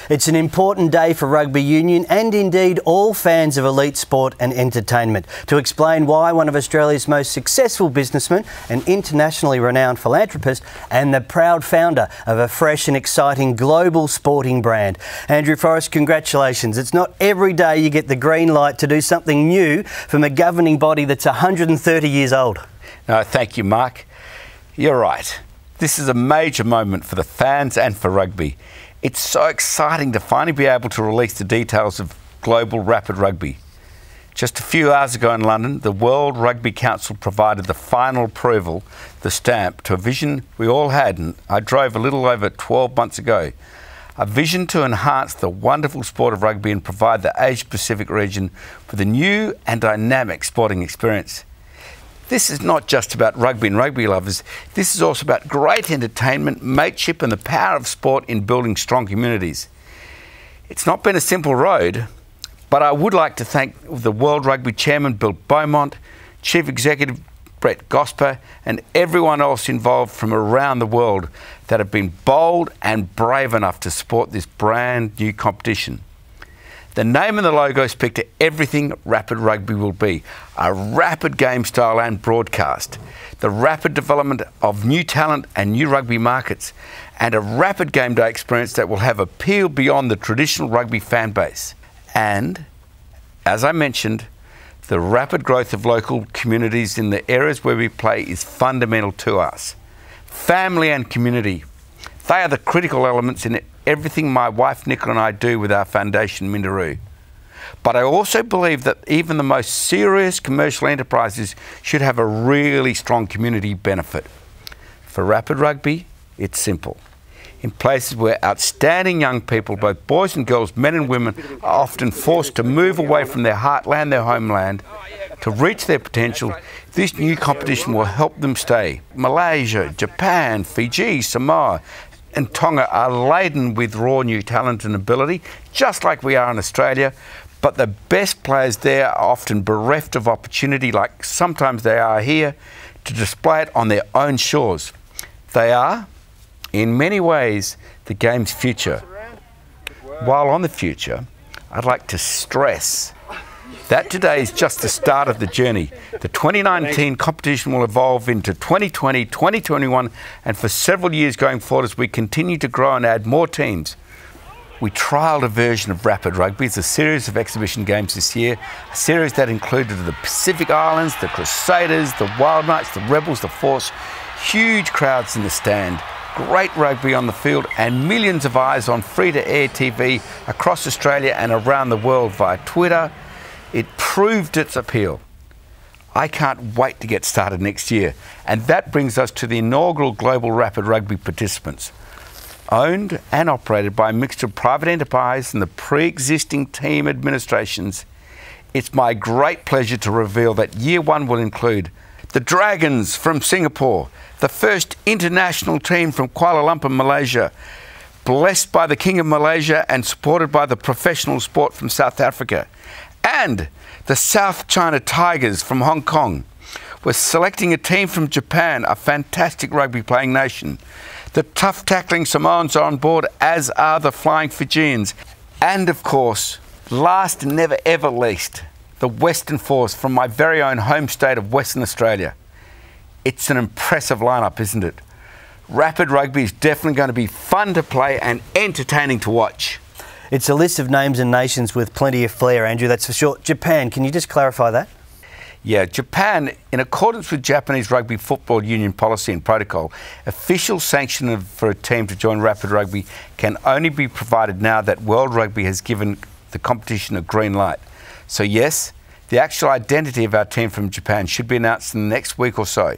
It's an important day for rugby union and indeed all fans of elite sport and entertainment. To explain why one of Australia's most successful businessmen, an internationally renowned philanthropist and the proud founder of a fresh and exciting global sporting brand. Andrew Forrest, congratulations. It's not every day you get the green light to do something new from a governing body that's 130 years old. No, thank you, Mark. You're right. This is a major moment for the fans and for rugby. It's so exciting to finally be able to release the details of global Rapid Rugby. Just a few hours ago in London, the World Rugby Council provided the final approval, the stamp, to a vision we all had, and I drove a little over 12 months ago. A vision to enhance the wonderful sport of rugby and provide the Asia-Pacific region with a new and dynamic sporting experience. This is not just about rugby and rugby lovers. This is also about great entertainment, mateship and the power of sport in building strong communities. It's not been a simple road, but I would like to thank the World Rugby Chairman Bill Beaumont, Chief Executive Brett Gosper and everyone else involved from around the world that have been bold and brave enough to support this brand new competition. The name and the logo speak to everything Rapid Rugby will be. A rapid game style and broadcast. The rapid development of new talent and new rugby markets. And a rapid game day experience that will have appeal beyond the traditional rugby fan base. And, as I mentioned, the rapid growth of local communities in the areas where we play is fundamental to us. Family and community. They are the critical elements in everything my wife Nicola and I do with our foundation, Mindaroo. But I also believe that even the most serious commercial enterprises should have a really strong community benefit. For Rapid Rugby, it's simple. In places where outstanding young people, both boys and girls, men and women, are often forced to move away from their heartland, their homeland, to reach their potential, this new competition will help them stay. Malaysia, Japan, Fiji, Samoa and Tonga are laden with raw new talent and ability, just like we are in Australia, but the best players there are often bereft of opportunity, like sometimes they are here, to display it on their own shores. They are, in many ways, the game's future. While on the future, I'd like to stress that today is just the start of the journey. The 2019 competition will evolve into 2020, 2021, and for several years going forward as we continue to grow and add more teams. We trialled a version of Rapid Rugby. It's a series of exhibition games this year, a series that included the Pacific Islands, the Crusaders, the Wild Knights, the Rebels, the Force, huge crowds in the stand, great rugby on the field, and millions of eyes on free-to-air TV across Australia and around the world via Twitter. It proved its appeal. I can't wait to get started next year. And that brings us to the inaugural Global Rapid Rugby participants. Owned and operated by a mixture of private enterprise and the pre-existing team administrations, it's my great pleasure to reveal that year one will include the Dragons from Singapore, the first international team from Kuala Lumpur, Malaysia, blessed by the King of Malaysia and supported by the professional sport from South Africa, and the South China Tigers from Hong Kong. We're selecting a team from Japan, a fantastic rugby playing nation. The tough tackling Samoans are on board, as are the flying Fijians. And of course, last and never ever least, the Western Force from my very own home state of Western Australia. It's an impressive lineup, isn't it? Rapid Rugby is definitely going to be fun to play and entertaining to watch. It's a list of names and nations with plenty of flair, Andrew, that's for sure. Japan, can you just clarify that? Yeah, Japan, in accordance with Japanese Rugby Football Union policy and protocol, official sanction for a team to join Rapid Rugby can only be provided now that World Rugby has given the competition a green light. So yes, the actual identity of our team from Japan should be announced in the next week or so.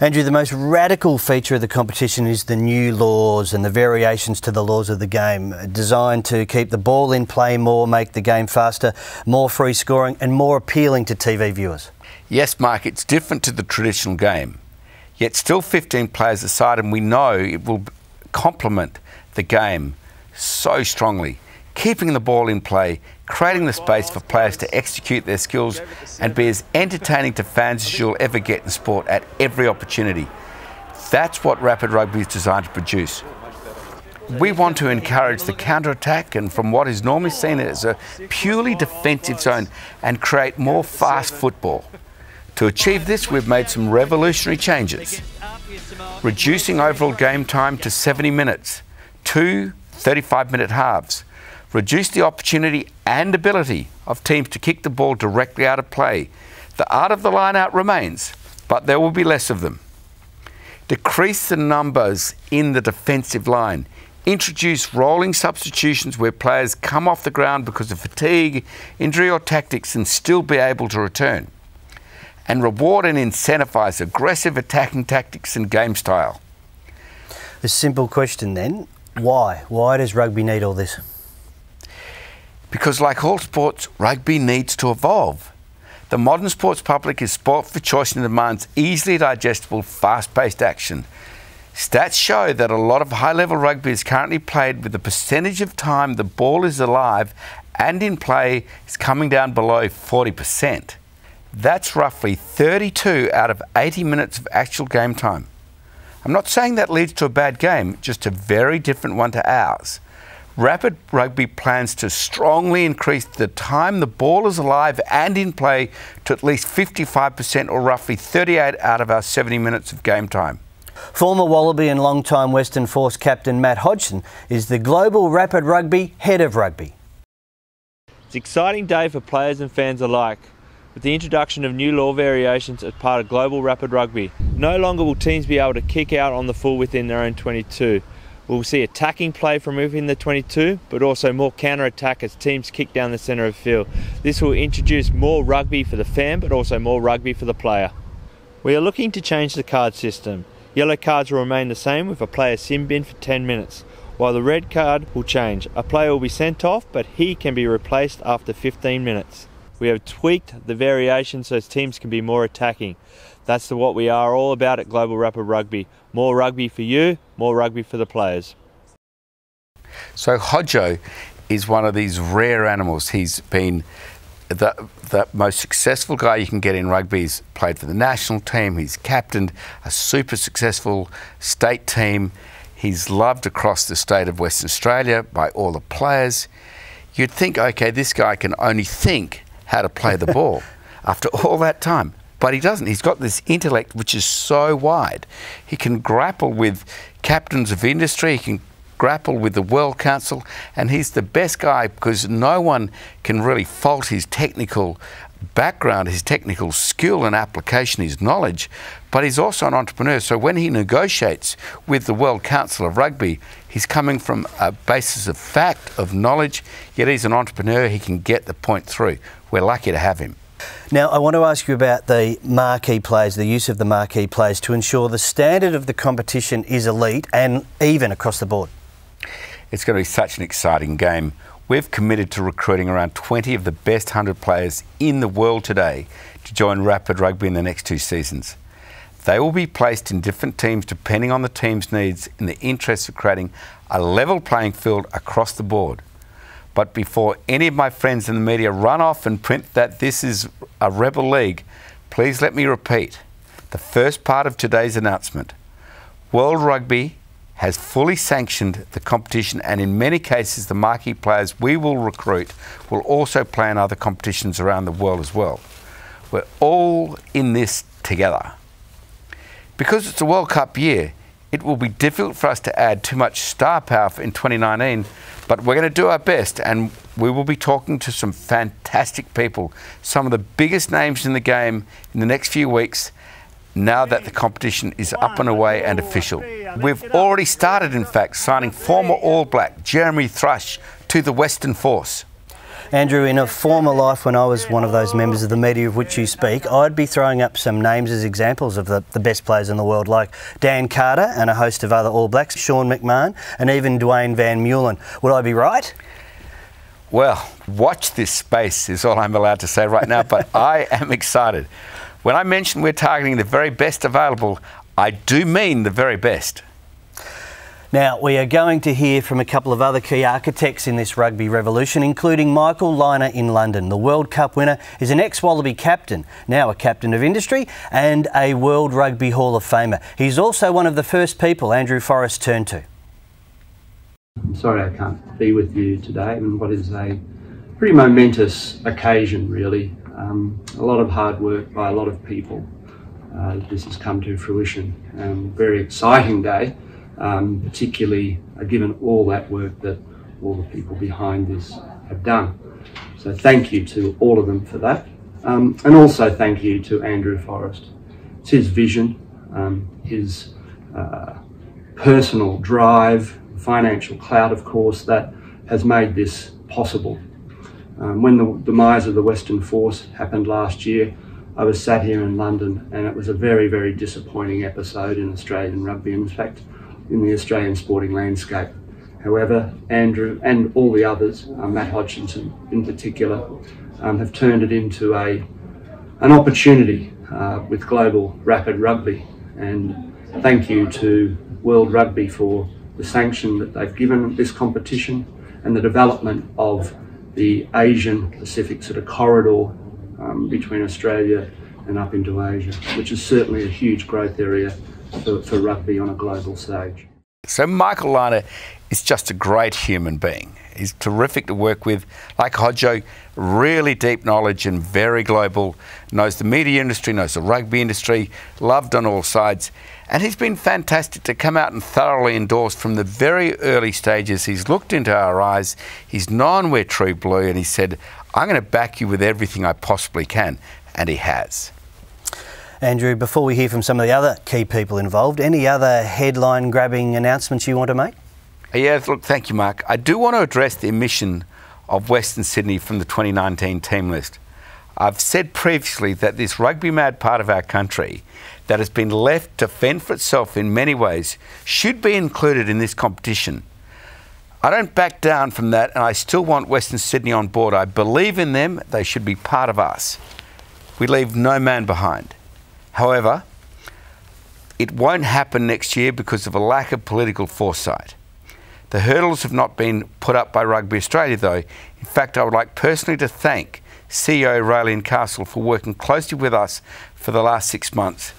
Andrew, the most radical feature of the competition is the new laws and the variations to the laws of the game, designed to keep the ball in play more, make the game faster, more free scoring and more appealing to TV viewers. Yes, Mark, it's different to the traditional game. Yet still 15 players aside, and we know it will complement the game so strongly, keeping the ball in play, creating the space for players to execute their skills and be as entertaining to fans as you'll ever get in sport at every opportunity. That's what Rapid Rugby is designed to produce. We want to encourage the counter-attack and from what is normally seen as a purely defensive zone and create more fast football. To achieve this, we've made some revolutionary changes. Reducing overall game time to 70 minutes, 2 35-minute halves. Reduce the opportunity and ability of teams to kick the ball directly out of play. The art of the line-out remains, but there will be less of them. Decrease the numbers in the defensive line. Introduce rolling substitutions where players come off the ground because of fatigue, injury or tactics and still be able to return. And reward and incentivise aggressive attacking tactics and game style. A simple question then, why? Why does rugby need all this? Because like all sports, rugby needs to evolve. The modern sports public is sport for choice and demands easily digestible, fast-paced action. Stats show that a lot of high-level rugby is currently played with the percentage of time the ball is alive and in play is coming down below 40%. That's roughly 32 out of 80 minutes of actual game time. I'm not saying that leads to a bad game, just a very different one to ours. Rapid Rugby plans to strongly increase the time the ball is alive and in play to at least 55% or roughly 38 out of our 70 minutes of game time. Former Wallaby and long-time Western Force captain Matt Hodgson is the Global Rapid Rugby Head of Rugby. It's an exciting day for players and fans alike, with the introduction of new law variations as part of Global Rapid Rugby. No longer will teams be able to kick out on the full within their own 22. We'll see attacking play from within the 22, but also more counter-attack as teams kick down the centre of the field. This will introduce more rugby for the fan, but also more rugby for the player. We are looking to change the card system. Yellow cards will remain the same with a player sin bin for 10 minutes, while the red card will change. A player will be sent off, but he can be replaced after 15 minutes. We have tweaked the variations so teams can be more attacking. That's what we are all about at Global Rapid Rugby. More rugby for you, more rugby for the players. So Hodjo is one of these rare animals. He's been the most successful guy you can get in rugby. He's played for the national team. He's captained a super successful state team. He's loved across the state of Western Australia by all the players. You'd think, okay, this guy can only think how to play the ball after all that time. But he doesn't. He's got this intellect which is so wide. He can grapple with captains of industry, he can grapple with the World Council, and he's the best guy because no one can really fault his technical background, his technical skill and application, his knowledge, but he's also an entrepreneur. So when he negotiates with the World Council of Rugby, he's coming from a basis of fact, of knowledge, yet he's an entrepreneur, he can get the point through. We're lucky to have him. Now, I want to ask you about the marquee players, the use of the marquee players to ensure the standard of the competition is elite and even across the board. It's going to be such an exciting game. We've committed to recruiting around 20 of the best 100 players in the world today to join Rapid Rugby in the next 2 seasons. They will be placed in different teams depending on the team's needs in the interest of creating a level playing field across the board. But before any of my friends in the media run off and print that this is a rebel league, please let me repeat the first part of today's announcement. World Rugby has fully sanctioned the competition, and in many cases the marquee players we will recruit will also play in other competitions around the world as well. We're all in this together. Because it's a World Cup year, it will be difficult for us to add too much star power in 2019, but we're going to do our best, and we will be talking to some fantastic people, some of the biggest names in the game in the next few weeks, now that the competition is up and away and official. We've already started, in fact, signing former All Black Jeremy Thrush to the Western Force. Andrew, in a former life when I was one of those members of the media of which you speak, I'd be throwing up some names as examples of the best players in the world, like Dan Carter and a host of other All Blacks, Sean McMahon and even Dwayne Van Meulen. Would I be right? Well, watch this space is all I'm allowed to say right now, but I am excited. When I mention we're targeting the very best available, I do mean the very best. Now, we are going to hear from a couple of other key architects in this rugby revolution, including Michael Lynagh in London. The World Cup winner is an ex-Wallaby captain, now a captain of industry, and a World Rugby Hall of Famer. He's also one of the first people Andrew Forrest turned to. I'm sorry I can't be with you today on what is a pretty momentous occasion, really. A lot of hard work by a lot of people. This has come to fruition. Very exciting day, particularly given all that work that all the people behind this have done. So thank you to all of them for that. And also thank you to Andrew Forrest. It's his vision, his personal drive, financial clout, of course, that has made this possible. When the demise of the Western Force happened last year, I was sat here in London, and it was a very, very disappointing episode in Australian rugby, and in fact, in the Australian sporting landscape. However, Andrew and all the others, Matt Hodgkinson in particular, have turned it into an opportunity with global Rapid Rugby. And thank you to World Rugby for the sanction that they've given this competition and the development of the Asian Pacific sort of corridor between Australia and up into Asia, which is certainly a huge growth area for rugby on a global stage. So Michael Liner is just a great human being. He's terrific to work with. Like Hodjo, really deep knowledge and very global, knows the media industry, knows the rugby industry, loved on all sides. And he's been fantastic to come out and thoroughly endorse from the very early stages. He's looked into our eyes, he's known we're true blue, and he said, I'm going to back you with everything I possibly can. And he has. Andrew, before we hear from some of the other key people involved, any other headline-grabbing announcements you want to make? Yeah, look, thank you, Mark. I do want to address the omission of Western Sydney from the 2019 team list. I've said previously that this rugby-mad part of our country that has been left to fend for itself in many ways should be included in this competition. I don't back down from that, and I still want Western Sydney on board. I believe in them. They should be part of us. We leave no man behind. However, it won't happen next year because of a lack of political foresight. The hurdles have not been put up by Rugby Australia, though. In fact, I would like personally to thank CEO Raelene Castle for working closely with us for the last 6 months.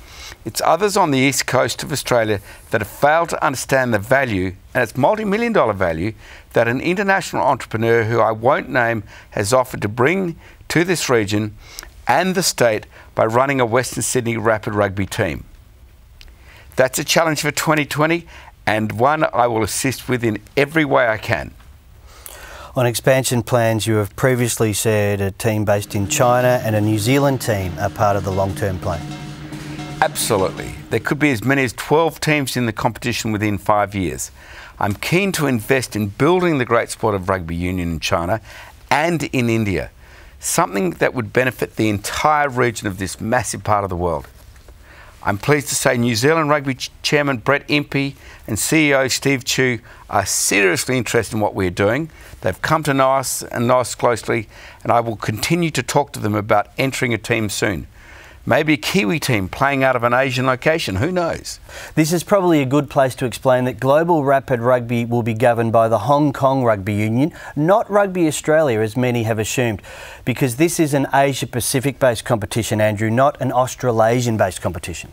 It's others on the east coast of Australia that have failed to understand the value, and it's multi-million-dollar value, that an international entrepreneur who I won't name has offered to bring to this region and the state by running a Western Sydney Rapid Rugby team. That's a challenge for 2020, and one I will assist with in every way I can. On expansion plans, you have previously said a team based in China and a New Zealand team are part of the long-term plan. Absolutely. There could be as many as 12 teams in the competition within 5 years. I'm keen to invest in building the great sport of rugby union in China and in India, something that would benefit the entire region of this massive part of the world. I'm pleased to say New Zealand Rugby Chairman Brett Impey and CEO Steve Chu are seriously interested in what we're doing. They've come to know us and know us closely, and I will continue to talk to them about entering a team soon. Maybe a Kiwi team playing out of an Asian location, who knows? This is probably a good place to explain that Global Rapid Rugby will be governed by the Hong Kong Rugby Union, not Rugby Australia as many have assumed, because this is an Asia-Pacific based competition, Andrew, not an Australasian based competition.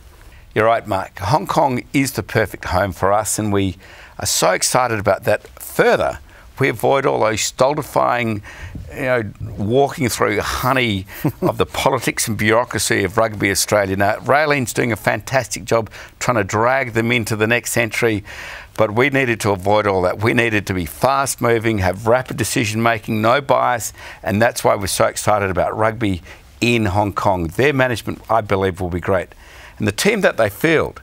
You're right, Mark. Hong Kong is the perfect home for us, and we are so excited about that. Further, we avoid all those stultifying, walking through honey of the politics and bureaucracy of Rugby Australia. Now, Raelene's doing a fantastic job trying to drag them into the next century, but we needed to avoid all that. We needed to be fast-moving, have rapid decision-making, no bias, and that's why we're so excited about rugby in Hong Kong. Their management, I believe, will be great. And the team that they field,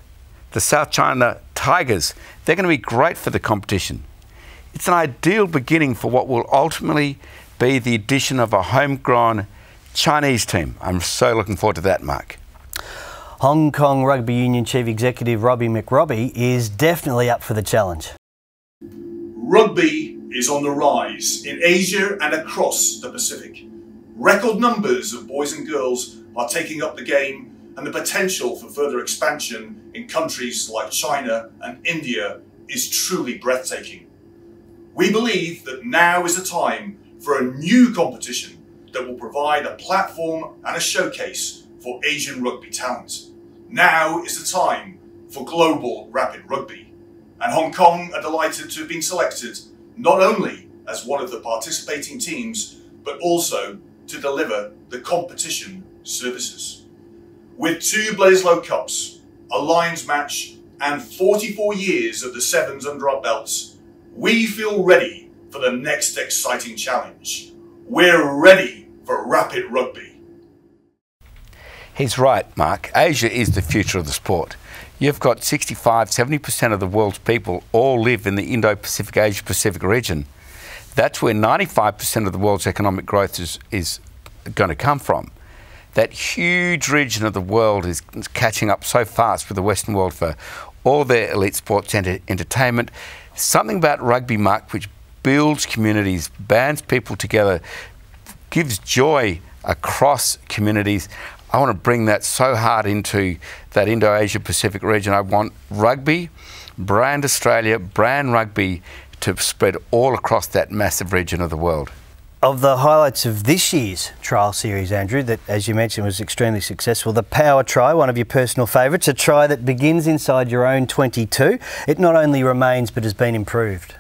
the South China Tigers, they're going to be great for the competition. It's an ideal beginning for what will ultimately be the addition of a homegrown Chinese team. I'm so looking forward to that, Mark. Hong Kong Rugby Union Chief Executive Robbie McRobbie is definitely up for the challenge. Rugby is on the rise in Asia and across the Pacific. Record numbers of boys and girls are taking up the game, and the potential for further expansion in countries like China and India is truly breathtaking. We believe that now is the time for a new competition that will provide a platform and a showcase for Asian rugby talent. Now is the time for Global Rapid Rugby, and Hong Kong are delighted to have been selected not only as one of the participating teams, but also to deliver the competition services. With 2 Bledisloe Cups, a Lions match, and 44 years of the Sevens under our belts, we feel ready for the next exciting challenge. We're ready for Rapid Rugby. He's right, Mark. Asia is the future of the sport. You've got 65–70% of the world's people all live in the Indo-Pacific, Asia-Pacific region. That's where 95% of the world's economic growth is going to come from. That huge region of the world is catching up so fast with the Western world for all their elite sports entertainment. Something about rugby, Mark, which builds communities, bands people together, gives joy across communities. I want to bring that so hard into that Indo-Asia-Pacific region. I want rugby, brand Australia, brand rugby to spread all across that massive region of the world. Of the highlights of this year's trial series, Andrew, that, as you mentioned, was extremely successful, the power try, one of your personal favourites, a try that begins inside your own 22. It not only remains but has been improved.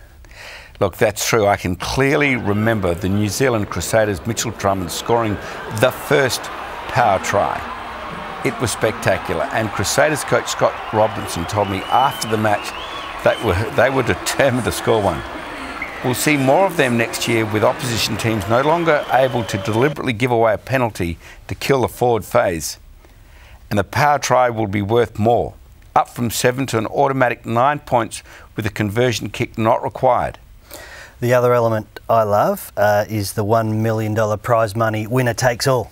Look, that's true. I can clearly remember the New Zealand Crusaders' Mitchell Drummond scoring the first power try. It was spectacular, and Crusaders coach Scott Robinson told me after the match that they were determined to score one. We'll see more of them next year, with opposition teams no longer able to deliberately give away a penalty to kill the forward phase. And the power try will be worth more, up from 7 to an automatic 9 points with a conversion kick not required. The other element I love is the $1 million prize money, winner takes all.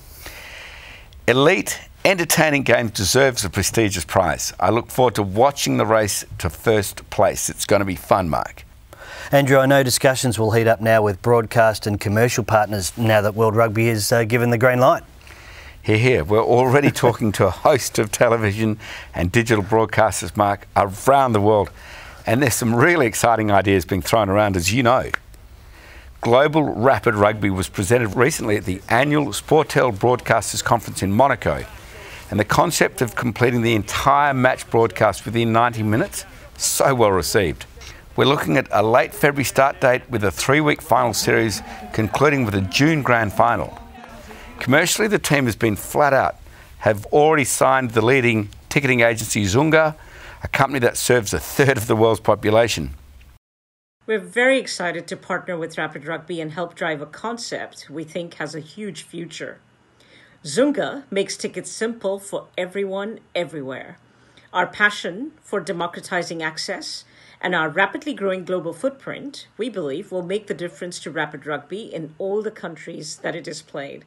Elite, entertaining games deserves a prestigious prize. I look forward to watching the race to first place. It's going to be fun, Mark. Andrew, I know discussions will heat up now with broadcast and commercial partners now that World Rugby has given the green light. Hear, hear. We're already talking to a host of television and digital broadcasters, Mark, around the world. And there's some really exciting ideas being thrown around, as you know. Global Rapid Rugby was presented recently at the annual Sportel Broadcasters Conference in Monaco. And the concept of completing the entire match broadcast within 90 minutes, so well received. We're looking at a late February start date with a 3-week final series concluding with a June grand final. Commercially, the team has been flat out, have already signed the leading ticketing agency Zunga, a company that serves 1/3 of the world's population. We're very excited to partner with Rapid Rugby and help drive a concept we think has a huge future. Zunga makes tickets simple for everyone, everywhere. Our passion for democratizing access and our rapidly growing global footprint, we believe, will make the difference to Rapid Rugby in all the countries that it is played.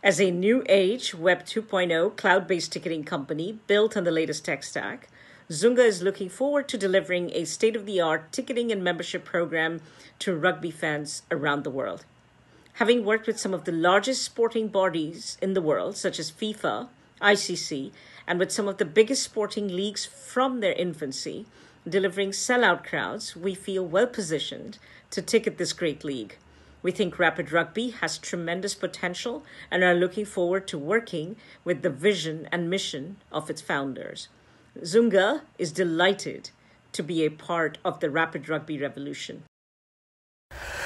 As a new age Web 2.0 cloud-based ticketing company built on the latest tech stack, Zunga is looking forward to delivering a state-of-the-art ticketing and membership program to rugby fans around the world. Having worked with some of the largest sporting bodies in the world, such as FIFA, ICC, and with some of the biggest sporting leagues from their infancy, delivering sellout crowds, we feel well positioned to ticket this great league. We think Rapid Rugby has tremendous potential and are looking forward to working with the vision and mission of its founders. Zunga is delighted to be a part of the Rapid Rugby revolution.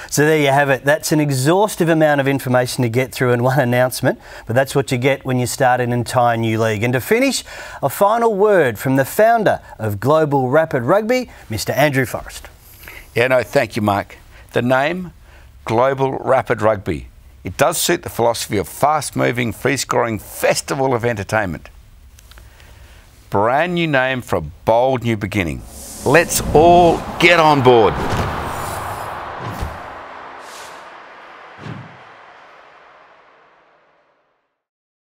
So there you have it. That's an exhaustive amount of information to get through in one announcement, but that's what you get when you start an entire new league. And to finish, a final word from the founder of Global Rapid Rugby, Mr. Andrew Forrest. Yeah, no, thank you, Mark. The name, Global Rapid Rugby. It does suit the philosophy of fast-moving, free-scoring festival of entertainment. Brand new name for a bold new beginning. Let's all get on board.